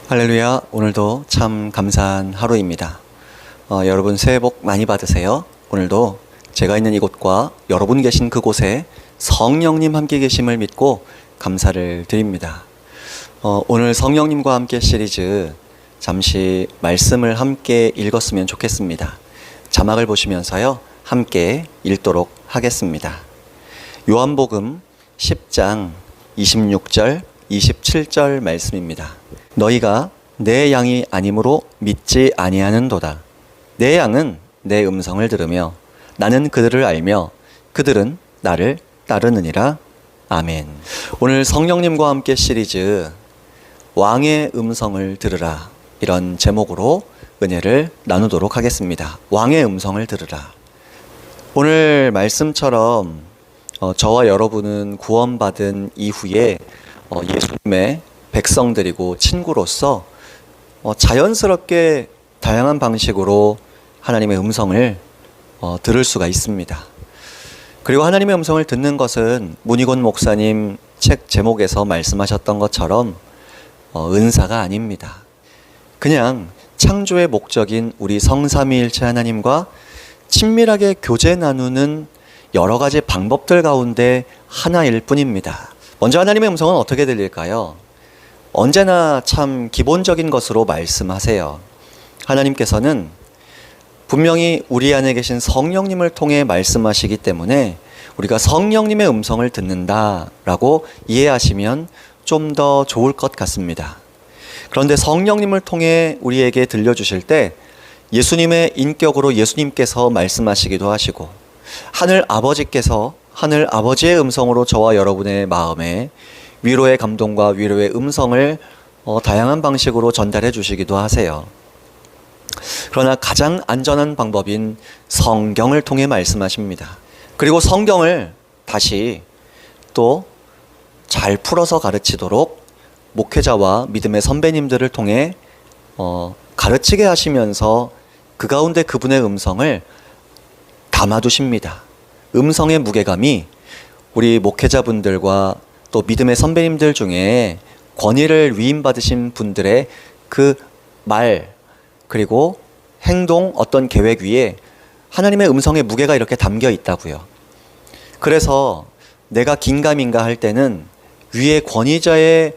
할렐루야. 오늘도 참 감사한 하루입니다. 여러분 새해 복 많이 받으세요. 오늘도 제가 있는 이곳과 여러분 계신 그곳에 성령님 함께 계심을 믿고 감사를 드립니다. 오늘 성령님과 함께 시리즈 잠시 말씀을 함께 읽었으면 좋겠습니다. 자막을 보시면서요 함께 읽도록 하겠습니다. 요한복음 10장 26절 27절 말씀입니다. 너희가 내 양이 아니므로 믿지 아니하는도다. 내 양은 내 음성을 들으며 나는 그들을 알며 그들은 나를 따르느니라. 아멘. 오늘 성령님과 함께 시리즈 왕의 음성을 들으라, 이런 제목으로 은혜를 나누도록 하겠습니다. 왕의 음성을 들으라. 오늘 말씀처럼 저와 여러분은 구원받은 이후에 예수님의 백성들이고 친구로서 자연스럽게 다양한 방식으로 하나님의 음성을 들을 수가 있습니다. 그리고 하나님의 음성을 듣는 것은 문희곤 목사님 책 제목에서 말씀하셨던 것처럼 은사가 아닙니다. 그냥 창조의 목적인 우리 성삼위일체 하나님과 친밀하게 교제 나누는 여러 가지 방법들 가운데 하나일 뿐입니다. 먼저 하나님의 음성은 어떻게 들릴까요? 언제나 참 기본적인 것으로 말씀하세요. 하나님께서는 분명히 우리 안에 계신 성령님을 통해 말씀하시기 때문에 우리가 성령님의 음성을 듣는다라고 이해하시면 좀 더 좋을 것 같습니다. 그런데 성령님을 통해 우리에게 들려주실 때 예수님의 인격으로 예수님께서 말씀하시기도 하시고 하늘 아버지께서 하늘 아버지의 음성으로 저와 여러분의 마음에 위로의 감동과 위로의 음성을 다양한 방식으로 전달해 주시기도 하세요. 그러나 가장 안전한 방법인 성경을 통해 말씀하십니다. 그리고 성경을 다시 또 잘 풀어서 가르치도록 목회자와 믿음의 선배님들을 통해 가르치게 하시면서 그 가운데 그분의 음성을 담아두십니다. 음성의 무게감이 우리 목회자분들과 또 믿음의 선배님들 중에 권위를 위임받으신 분들의 그 말 그리고 행동, 어떤 계획 위에 하나님의 음성의 무게가 이렇게 담겨 있다고요. 그래서 내가 긴가민가 할 때는 위에 권위자의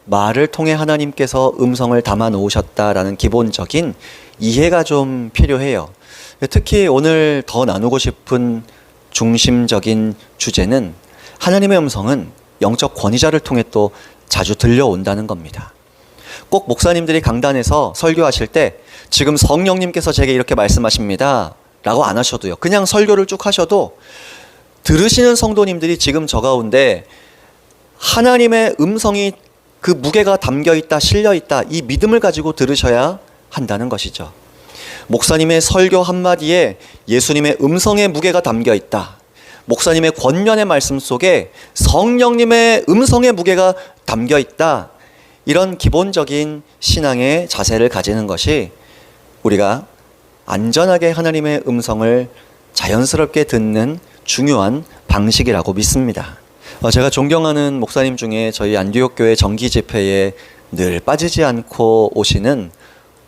말을 통해 하나님께서 음성을 담아 놓으셨다라는 기본적인 이해가 좀 필요해요. 특히 오늘 더 나누고 싶은 중심적인 주제는 하나님의 음성은 영적 권위자를 통해 또 자주 들려온다는 겁니다. 꼭 목사님들이 강단에서 설교하실 때 지금 성령님께서 제게 이렇게 말씀하십니다 라고 안 하셔도요. 그냥 설교를 쭉 하셔도 들으시는 성도님들이 지금 저 가운데 하나님의 음성이 그 무게가 담겨있다, 실려있다, 이 믿음을 가지고 들으셔야 한다는 것이죠. 목사님의 설교 한마디에 예수님의 음성의 무게가 담겨있다. 목사님의 권면의 말씀 속에 성령님의 음성의 무게가 담겨있다. 이런 기본적인 신앙의 자세를 가지는 것이 우리가 안전하게 하나님의 음성을 자연스럽게 듣는 중요한 방식이라고 믿습니다. 제가 존경하는 목사님 중에 저희 안디옥교회 정기 집회에 늘 빠지지 않고 오시는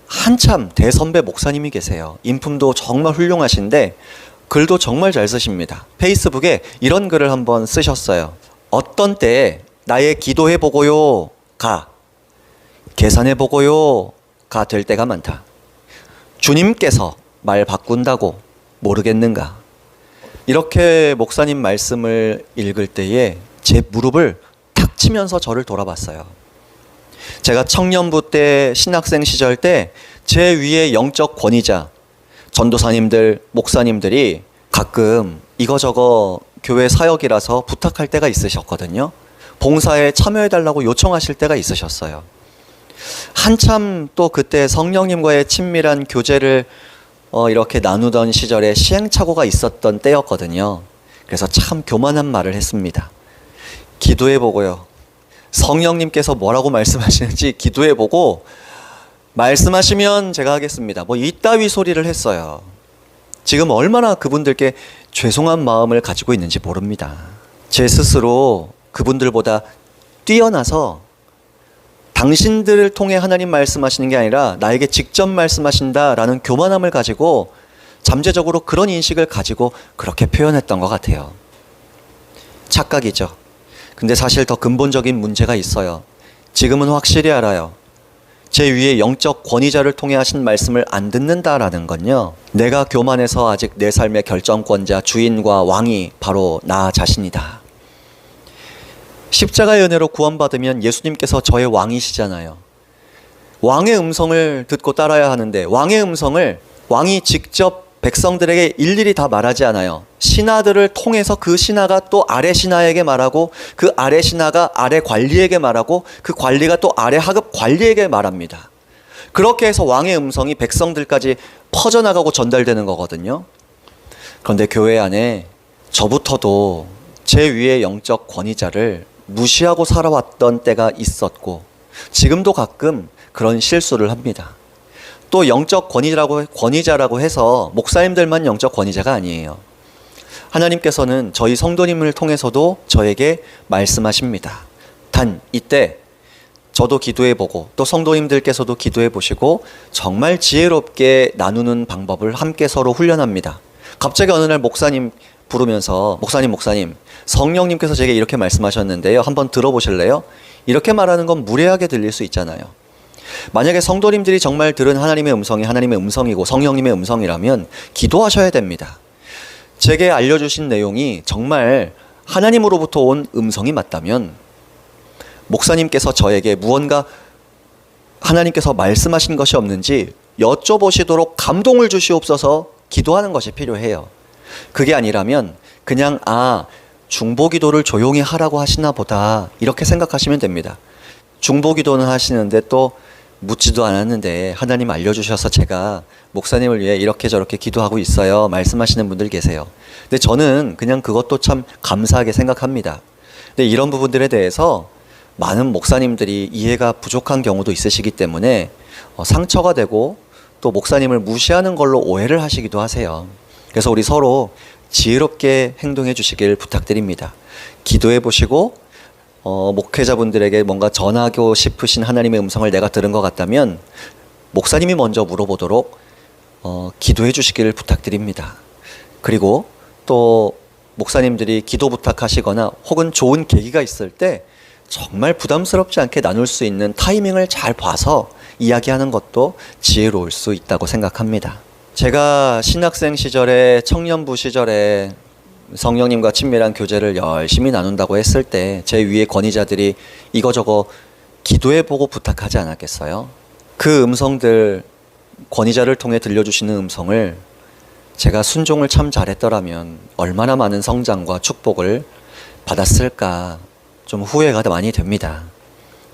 한참 대선배 목사님이 계세요. 인품도 정말 훌륭하신데 글도 정말 잘 쓰십니다. 페이스북에 이런 글을 한번 쓰셨어요. 어떤 때에 나의 기도해보고요 가, 계산해보고요 가 될 때가 많다. 주님께서 말 바꾼다고 모르겠는가. 이렇게 목사님 말씀을 읽을 때에 제 무릎을 탁 치면서 저를 돌아봤어요. 제가 청년부 때 신학생 시절 때 제 위에 영적 권위자 전도사님들, 목사님들이 가끔 이거저거 교회 사역이라서 부탁할 때가 있으셨거든요. 봉사에 참여해달라고 요청하실 때가 있으셨어요. 한참 또 그때 성령님과의 친밀한 교제를 이렇게 나누던 시절에 시행착오가 있었던 때였거든요. 그래서 참 교만한 말을 했습니다. 기도해보고요. 성령님께서 뭐라고 말씀하시는지 기도해보고 말씀하시면 제가 하겠습니다. 뭐 이따위 소리를 했어요. 지금 얼마나 그분들께 죄송한 마음을 가지고 있는지 모릅니다. 제 스스로 그분들보다 뛰어나서 당신들을 통해 하나님 말씀하시는 게 아니라 나에게 직접 말씀하신다라는 교만함을 가지고 잠재적으로 그런 인식을 가지고 그렇게 표현했던 것 같아요. 착각이죠. 근데 사실 더 근본적인 문제가 있어요. 지금은 확실히 알아요. 제 위에 영적 권위자를 통해 하신 말씀을 안 듣는다라는 건요, 내가 교만해서 아직 내 삶의 결정권자, 주인과 왕이 바로 나 자신이다. 십자가의 은혜로 구원받으면 예수님께서 저의 왕이시잖아요. 왕의 음성을 듣고 따라야 하는데, 왕의 음성을 왕이 직접 백성들에게 일일이 다 말하지 않아요. 신하들을 통해서 그 신하가 또 아래 신하에게 말하고, 그 아래 신하가 아래 관리에게 말하고, 그 관리가 또 아래 하급 관리에게 말합니다. 그렇게 해서 왕의 음성이 백성들까지 퍼져나가고 전달되는 거거든요. 그런데 교회 안에 저부터도 제 위의 영적 권위자를 무시하고 살아왔던 때가 있었고, 지금도 가끔 그런 실수를 합니다. 또 영적 권위자라고 해서 목사님들만 영적 권위자가 아니에요. 하나님께서는 저희 성도님을 통해서도 저에게 말씀하십니다. 단 이때 저도 기도해보고 또 성도님들께서도 기도해보시고 정말 지혜롭게 나누는 방법을 함께 서로 훈련합니다. 갑자기 어느 날 목사님 부르면서 목사님 성령님께서 제게 이렇게 말씀하셨는데요, 한번 들어보실래요? 이렇게 말하는 건 무례하게 들릴 수 있잖아요. 만약에 성도님들이 정말 들은 하나님의 음성이 하나님의 음성이고 성령님의 음성이라면 기도하셔야 됩니다. 제게 알려주신 내용이 정말 하나님으로부터 온 음성이 맞다면 목사님께서 저에게 무언가 하나님께서 말씀하신 것이 없는지 여쭤보시도록 감동을 주시옵소서 기도하는 것이 필요해요. 그게 아니라면 그냥 중보기도를 조용히 하라고 하시나 보다 이렇게 생각하시면 됩니다. 중보기도는 하시는데 또 묻지도 않았는데 하나님 알려주셔서 제가 목사님을 위해 이렇게 저렇게 기도하고 있어요 말씀하시는 분들 계세요. 근데 저는 그냥 그것도 참 감사하게 생각합니다. 근데 이런 부분들에 대해서 많은 목사님들이 이해가 부족한 경우도 있으시기 때문에 상처가 되고 또 목사님을 무시하는 걸로 오해를 하시기도 하세요. 그래서 우리 서로 지혜롭게 행동해 주시길 부탁드립니다. 기도해 보시고 목회자분들에게 뭔가 전하고 싶으신 하나님의 음성을 내가 들은 것 같다면 목사님이 먼저 물어보도록 기도해 주시기를 부탁드립니다. 그리고 또 목사님들이 기도 부탁하시거나 혹은 좋은 계기가 있을 때 정말 부담스럽지 않게 나눌 수 있는 타이밍을 잘 봐서 이야기하는 것도 지혜로울 수 있다고 생각합니다. 제가 신학생 시절에 청년부 시절에 성령님과 친밀한 교제를 열심히 나눈다고 했을 때 제 위의 권위자들이 이거저거 기도해보고 부탁하지 않았겠어요? 그 음성들, 권위자를 통해 들려주시는 음성을 제가 순종을 참 잘했더라면 얼마나 많은 성장과 축복을 받았을까 좀 후회가 많이 됩니다.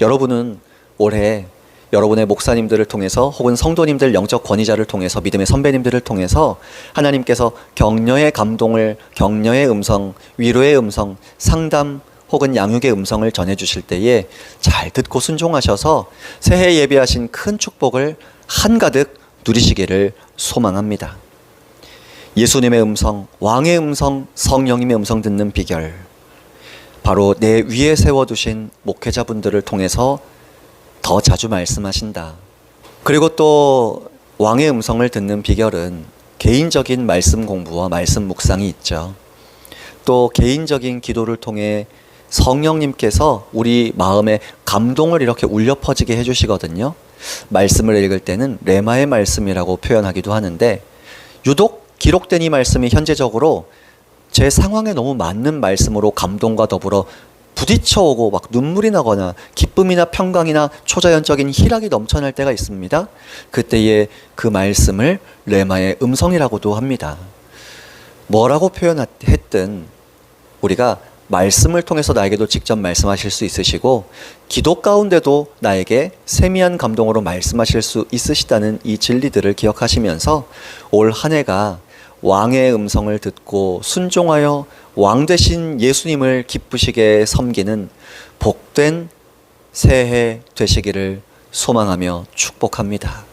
여러분은 올해 여러분의 목사님들을 통해서 혹은 성도님들 영적 권위자를 통해서 믿음의 선배님들을 통해서 하나님께서 격려의 감동을, 격려의 음성, 위로의 음성, 상담 혹은 양육의 음성을 전해주실 때에 잘 듣고 순종하셔서 새해 예비하신 큰 축복을 한가득 누리시기를 소망합니다. 예수님의 음성, 왕의 음성, 성령님의 음성 듣는 비결, 바로 내 위에 세워두신 목회자분들을 통해서 더 자주 말씀하신다. 그리고 또 왕의 음성을 듣는 비결은 개인적인 말씀 공부와 말씀 묵상이 있죠. 또 개인적인 기도를 통해 성령님께서 우리 마음에 감동을 이렇게 울려 퍼지게 해주시거든요. 말씀을 읽을 때는 레마의 말씀이라고 표현하기도 하는데, 유독 기록된 이 말씀이 현재적으로 제 상황에 너무 맞는 말씀으로 감동과 더불어 부딪혀오고 막 눈물이 나거나 기쁨이나 평강이나 초자연적인 희락이 넘쳐날 때가 있습니다. 그때에 그 말씀을 레마의 음성이라고도 합니다. 뭐라고 표현했든 우리가 말씀을 통해서 나에게도 직접 말씀하실 수 있으시고 기도 가운데도 나에게 세미한 감동으로 말씀하실 수 있으시다는 이 진리들을 기억하시면서 올 한 해가 왕의 음성을 듣고 순종하여 왕 되신 예수님을 기쁘시게 섬기는 복된 새해 되시기를 소망하며 축복합니다.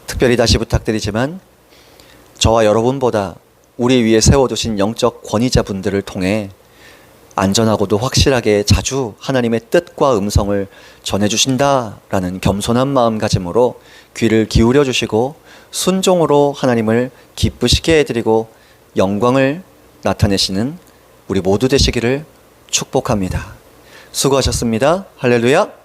특별히 다시 부탁드리지만 저와 여러분보다 우리 위에 세워두신 영적 권위자분들을 통해 안전하고도 확실하게 자주 하나님의 뜻과 음성을 전해주신다라는 겸손한 마음가짐으로 귀를 기울여 주시고 순종으로 하나님을 기쁘시게 해드리고 영광을 나타내시는 우리 모두 되시기를 축복합니다. 수고하셨습니다. 할렐루야.